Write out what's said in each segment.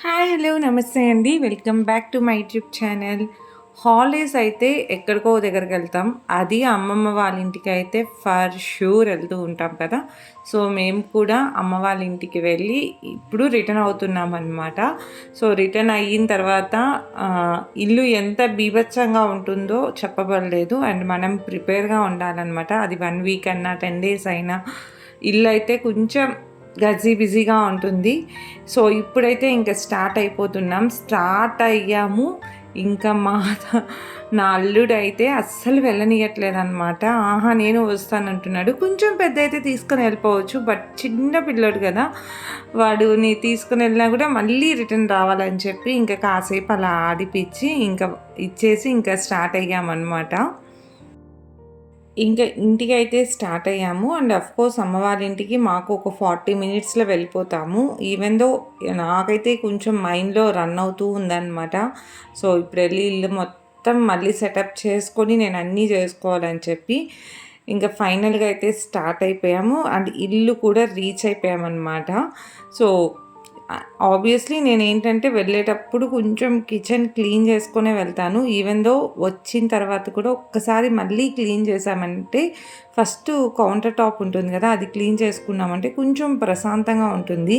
Hi hello నమస్తే అండి. Welcome back to my YouTube channel. Holidays అయితే ఎక్కడికో దగ్గరికి వెళ్తాం. అది అమ్మమ్మ వాళ్ళ ఇంటికి అయితే ఫర్ ష్యూర్ వెళ్తూ ఉంటాం కదా. సో మేము కూడా అమ్మ వాళ్ళ ఇంటికి వెళ్ళి ఇప్పుడు రిటర్న్ అవుతున్నాం అనమాట. సో రిటర్న్ అయిన తర్వాత ఇల్లు ఎంత బీభత్సంగా ఉంటుందో చెప్పబడలేదు. అండ్ మనం ప్రిపేర్గా ఉండాలన్నమాట. అది 1 వీక్ అన్నా 10 డేస్ అయినా ఇల్లు అయితే కొంచెం బిజీగా ఉంటుంది. సో ఇప్పుడైతే ఇంకా స్టార్ట్ అయిపోతున్నాం. స్టార్ట్ అయ్యాము. ఇంకా నా అల్లుడైతే అస్సలు వెళ్ళనియట్లేదనమాట. ఆహా నేను వస్తానంటున్నాడు. కొంచెం పెద్ద అయితే తీసుకొని వెళ్ళిపోవచ్చు, బట్ చిన్న పిల్లోడు కదా, వాడుని తీసుకుని వెళ్ళినా కూడా మళ్ళీ రిటర్న్ రావాలని చెప్పి ఇంకా కాసేపు అలా ఆడిపించి ఇంకా ఇచ్చేసి ఇంకా స్టార్ట్ అయ్యామన్నమాట. ఇంకా ఇంటికైతే స్టార్ట్ అయ్యాము. అండ్ అఫ్కోర్స్ అమ్మవారి ఇంటికి మాకు ఒక 40 మినిట్స్లో వెళ్ళిపోతాము. ఈవెన్ దో నాకైతే కొంచెం మైండ్లో రన్ అవుతూ ఉందన్నమాట. సో ఇప్పుడు వెళ్ళి ఇల్లు మొత్తం మళ్ళీ సెటప్ చేసుకొని నేను అన్నీ చేసుకోవాలని చెప్పి ఇంకా ఫైనల్గా అయితే స్టార్ట్ అయిపోయాము. అండ్ ఇల్లు కూడా రీచ్ అయిపోయామన్నమాట. సో ఆబ్వియస్లీ నేనేంటంటే వెళ్ళేటప్పుడు కొంచెం కిచెన్ క్లీన్ చేసుకునే వెళ్తాను. ఈవెన్ దో వచ్చిన తర్వాత కూడా ఒక్కసారి మళ్ళీ క్లీన్ చేసామంటే ఫస్ట్ కౌంటర్ టాప్ ఉంటుంది కదా, అది క్లీన్ చేసుకున్నామంటే కొంచెం ప్రశాంతంగా ఉంటుంది.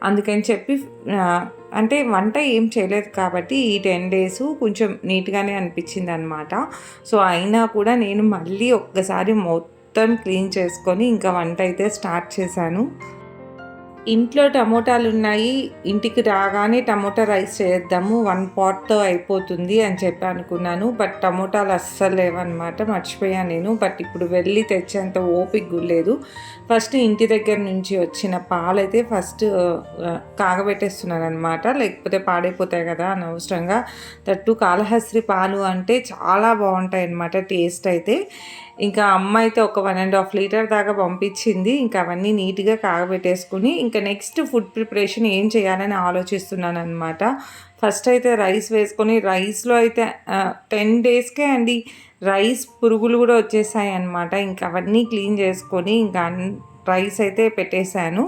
అందుకని చెప్పి అంటే వంట ఏం చేయలేదు కాబట్టి ఈ 10 డేస్ కొంచెం నీట్గానే అనిపించింది అనమాట. సో అయినా కూడా నేను మళ్ళీ ఒక్కసారి మొత్తం క్లీన్ చేసుకొని ఇంకా వంట అయితే స్టార్ట్ చేశాను. ఇంట్లో టమోటాలున్నాయి. ఇంటికి రాగానే టమోటా రైస్ చేద్దాము, 1 పాట్‌తో అయిపోతుంది అని చెప్పి అనుకున్నాను. బట్ టమోటాలు అస్సలు లేవన్నమాట. మర్చిపోయాను నేను. బట్ ఇప్పుడు వెళ్ళి తెచ్చేంత ఓపిక కూడా లేదు. ఫస్ట్ ఇంటి దగ్గర నుంచి వచ్చిన పాలైతే ఫస్ట్ కాగబెట్టేస్తున్నానమాట. లేకపోతే పాడైపోతాయి కదా అనవసరంగా. దట్టు కాళహస్త్రి పాలు అంటే చాలా బాగుంటాయన్నమాట టేస్ట్ అయితే. ఇంకా అమ్మ అయితే ఒక 1.5 లీటర్ దాకా పంపించింది. ఇంకా అవన్నీ నీట్గా కాగబెట్టేసుకుని ఇంకా నెక్స్ట్ ఫుడ్ ప్రిపరేషన్ ఏం చేయాలని ఆలోచిస్తున్నాను అనమాట. ఫస్ట్ అయితే రైస్ వేసుకొని, రైస్లో అయితే 10 డేస్కే అండి రైస్ పురుగులు కూడా వచ్చేసాయి అనమాట. ఇంకా అవన్నీ క్లీన్ చేసుకొని ఇంకా రైస్ అయితే పెట్టేశాను.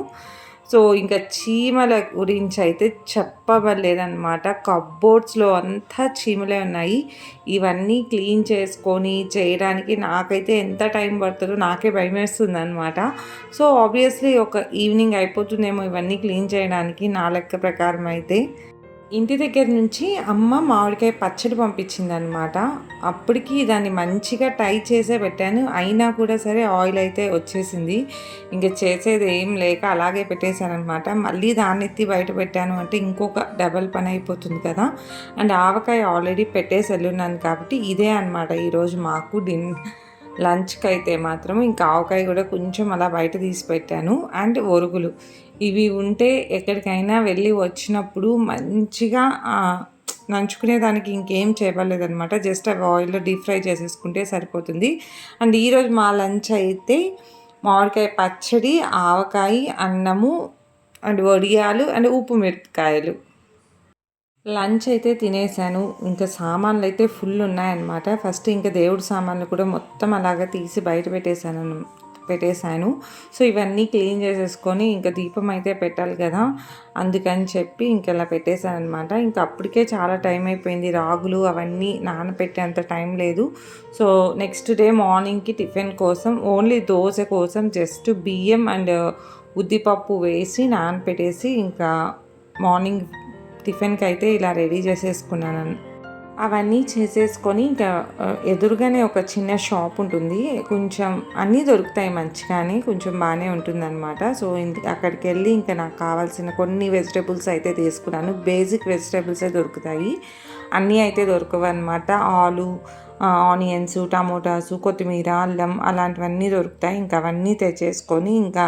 సో ఇంకా చీమల గురించి అయితే చెప్పవలేదన్నమాట. కబ్బోర్డ్స్లో అంతా చీమలే ఉన్నాయి. ఇవన్నీ క్లీన్ చేసుకొని చేయడానికి నాకైతే ఎంత టైం పడుతుందో నాకే భయమేస్తుంది అనమాట. సో ఆబ్వియస్లీ ఒక ఈవినింగ్ అయిపోతుందేమో ఇవన్నీ క్లీన్ చేయడానికి నా లెక్క ప్రకారం అయితే. ఇంటి దగ్గర నుంచి అమ్మ మామిడికాయ పచ్చడి పంపించిందనమాట. అప్పటికి దాన్ని మంచిగా టైట్ చేసే పెట్టాను. అయినా కూడా సరే ఆయిల్ అయితే వచ్చేసింది. ఇంకా చేసేది ఏం లేక అలాగే పెట్టేశానమాట. మళ్ళీ దాన్ని ఎత్తి బయట పెట్టాను అంటే ఇంకొక డబల్ పని అయిపోతుంది కదా. అండ్ ఆవకాయ ఆల్రెడీ పెట్టేసి వెళ్ళున్నాను కాబట్టి ఇదే అనమాట ఈరోజు మాకు లంచ్కి అయితే మాత్రం ఇంకా ఆవకాయ కూడా కొంచెం అలా బయట తీసి పెట్టాను. అండ్ ఒరుగులు ఇవి ఉంటే ఎక్కడికైనా వెళ్ళి వచ్చినప్పుడు మంచిగా నంచుకునేదానికి ఇంకేం చేయలేదన్నమాట. జస్ట్ అవి ఆయిల్లో డీప్ ఫ్రై చేసేసుకుంటే సరిపోతుంది. అండ్ ఈరోజు మా లంచ్ అయితే మామిడికాయ పచ్చడి, ఆవకాయ, అన్నము అండ్ వడియాలు అండ్ ఉప్పు మిరపకాయలు. లంచ్ అయితే తినేసాను. ఇంకా సామాన్లు అయితే ఫుల్ ఉన్నాయన్నమాట. ఫస్ట్ ఇంకా దేవుడి సామాన్లు కూడా మొత్తం అలాగా తీసి బయట పెట్టేశాను. సో ఇవన్నీ క్లీన్ చేసేసుకొని ఇంకా దీపం అయితే పెట్టాలి కదా, అందుకని చెప్పి ఇంక ఇలా పెట్టేశాను అనమాట. ఇంకా అప్పటికే చాలా టైం అయిపోయింది. రాగులు అవన్నీ నానబెట్టేంత టైం లేదు. సో నెక్స్ట్ డే మార్నింగ్కి టిఫిన్ కోసం ఓన్లీ దోశ కోసం జస్ట్ బియ్యం అండ్ ఉద్దిపప్పు వేసి నానపెట్టేసి ఇంకా మార్నింగ్ టిఫిన్కి అయితే ఇలా రెడీ చేసేసుకున్నాను. అవన్నీ చేసేసుకొని ఇంకా ఎదురుగానే ఒక చిన్న షాప్ ఉంటుంది. కొంచెం అన్నీ దొరుకుతాయి మంచిగానే, కొంచెం బాగానే ఉంటుందన్నమాట. సో అక్కడికి వెళ్ళి ఇంకా నాకు కావాల్సిన కొన్ని వెజిటేబుల్స్ అయితే తీసుకున్నాను. బేసిక్ వెజిటేబుల్సే దొరుకుతాయి, అన్నీ అయితే దొరకవు అనమాట. ఆలు, ఆనియన్స్, టమోటాసు, కొత్తిమీర, అల్లం అలాంటివన్నీ దొరుకుతాయి. ఇంకా అవన్నీ తెచ్చేసుకొని ఇంకా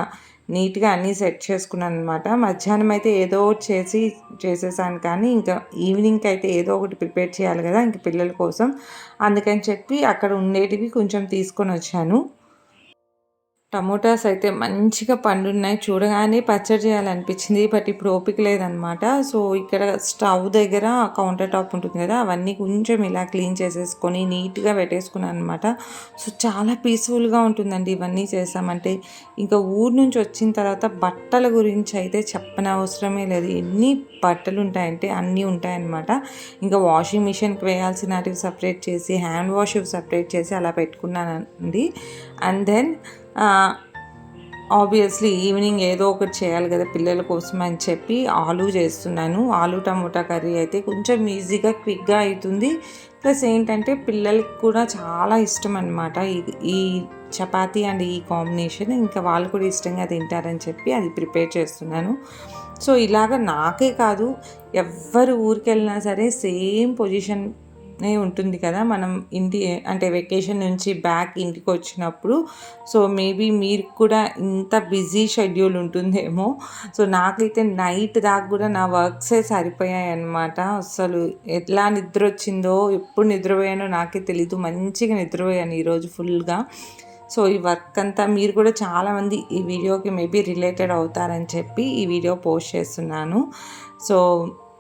నీట్గా అన్నీ సెట్ చేసుకున్నాను అనమాట. మధ్యాహ్నం అయితే ఏదో ఒకటి చేసేసాను, కానీ ఇంకా ఈవినింగ్కి అయితే ఏదో ఒకటి ప్రిపేర్ చేయాలి కదా ఇంక పిల్లల కోసం. అందుకని చెప్పి అక్కడ ఉండేటివి కొంచెం తీసుకొని వచ్చాను. టమోటాస్ అయితే మంచిగా పండున్నాయి. చూడగానే పచ్చడి చేయాలనిపించింది. బట్ ఇప్పుడు ఓపిక లేదనమాట. సో, ఇక్కడ స్టవ్ దగ్గర కౌంటర్ టాప్ ఉంటుంది కదా! అవన్నీ కొంచెం ఇలా క్లీన్ చేసేసుకొని నీట్‌గా పెట్టేసుకున్నాననమాట. సో, చాలా పీస్‌ఫుల్‌గా ఉంటుందండి ఇవన్నీ చేశామంటే. ఇంకా ఊరు నుంచి వచ్చిన తర్వాత బట్టల గురించి అయితే చెప్పనవసరమే లేదు. ఎన్ని బట్టలుంటాయంటే అన్నీ ఉంటాయన్నమాట. ఇంకా వాషింగ్ మిషన్‌కి వేయాల్సినటివి సెపరేట్ చేసి, హ్యాండ్ వాష్‌వి సెపరేట్ చేసి అలా పెట్టుకున్నానండి. అండ్ దెన్ ఆబ్వియస్లీ ఈవినింగ్ ఏదో ఒకటి చేయాలి కదా పిల్లల కోసం అని చెప్పి ఆలూ చేస్తున్నాను. ఆలూ టమోటా కర్రీ అయితే కొంచెం ఈజీగా క్విక్గా అవుతుంది. ప్లస్ ఏంటంటే పిల్లలకి కూడా చాలా ఇష్టం అనమాట ఈ చపాతీ అండ్ ఈ కాంబినేషన్. ఇంకా వాళ్ళు కూడా ఇష్టంగా తింటారని చెప్పి అది ప్రిపేర్ చేస్తున్నాను. సో ఇలాగ నాకే కాదు, ఎవ్వరు ఊరికెళ్ళినా సరే సేమ్ పొజిషన్ ఉంటుంది కదా మనం ఇంటి అంటే వెకేషన్ నుంచి బ్యాక్ ఇంటికి వచ్చినప్పుడు. సో మేబీ మీరు కూడా ఇంత బిజీ షెడ్యూల్ ఉంటుందేమో. సో నాకైతే నైట్ దాకా కూడా నా వర్క్సే సరిపోయాయి అన్నమాట. అసలు ఎట్లా నిద్ర వచ్చిందో, ఎప్పుడు నిద్రపోయానో నాకే తెలీదు. మంచిగా నిద్రపోయాను ఈరోజు ఫుల్గా. సో ఈ వర్క్ అంతా మీరు కూడా చాలామంది ఈ వీడియోకి మేబీ రిలేటెడ్ అవుతారని చెప్పి ఈ వీడియో పోస్ట్ చేస్తున్నాను. సో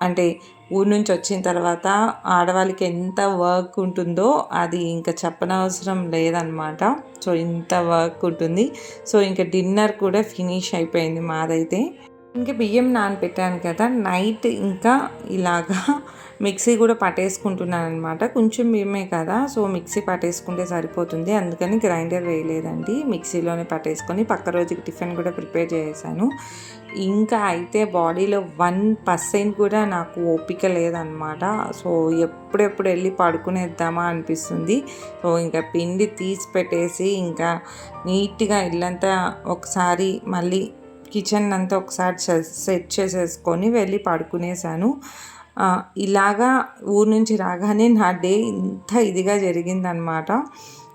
అంటే ఊరు నుంచి వచ్చిన తర్వాత ఆడవాళ్ళకి ఎంత వర్క్ ఉంటుందో అది ఇంకా చెప్పనవసరం లేదనమాట. సో ఇంత వర్క్ ఉంటుంది. సో ఇంకా డిన్నర్ కూడా ఫినిష్ అయిపోయింది మాదైతే. ఇంకా బియ్యం నానబెట్టాను కదా, నైట్ ఇంకా ఇలాగా మిక్సీ కూడా పట్టేసుకుంటున్నాను అనమాట. కొంచెం బియ్యమే కదా, సో మిక్సీ పట్టేసుకుంటే సరిపోతుంది. అందుకని గ్రైండర్ వేయలేదండి, మిక్సీలోనే పట్టేసుకొని పక్క రోజుకి టిఫిన్ కూడా ప్రిపేర్ చేశాను. ఇంకా అయితే బాడీలో 1% కూడా నాకు ఓపిక లేదనమాట. సో ఎప్పుడెప్పుడు వెళ్ళి పడుకునేద్దామా అనిపిస్తుంది. సో ఇంకా పిండి తీసి పెట్టేసి ఇంకా నీట్గా ఇల్లంతా ఒకసారి మళ్ళీ కిచెన్ అంతా ఒకసారి సెట్ చేసేసుకొని వెళ్ళి పడుకునేసాను. ఇలాగా ఊరు నుంచి రాగానే నా డే ఇంత ఇదిగా జరిగిందనమాట.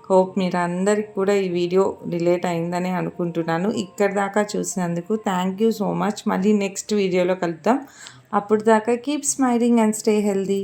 హోప్ మీరందరికి కూడా ఈ వీడియో రిలేట్ అయిందని అనుకుంటున్నాను. ఇక్కడి దాకా చూసినందుకు థ్యాంక్ యూ సో మచ్. మళ్ళీ నెక్స్ట్ వీడియోలో కలుద్దాం. అప్పుడు దాకా keep smiling and stay healthy.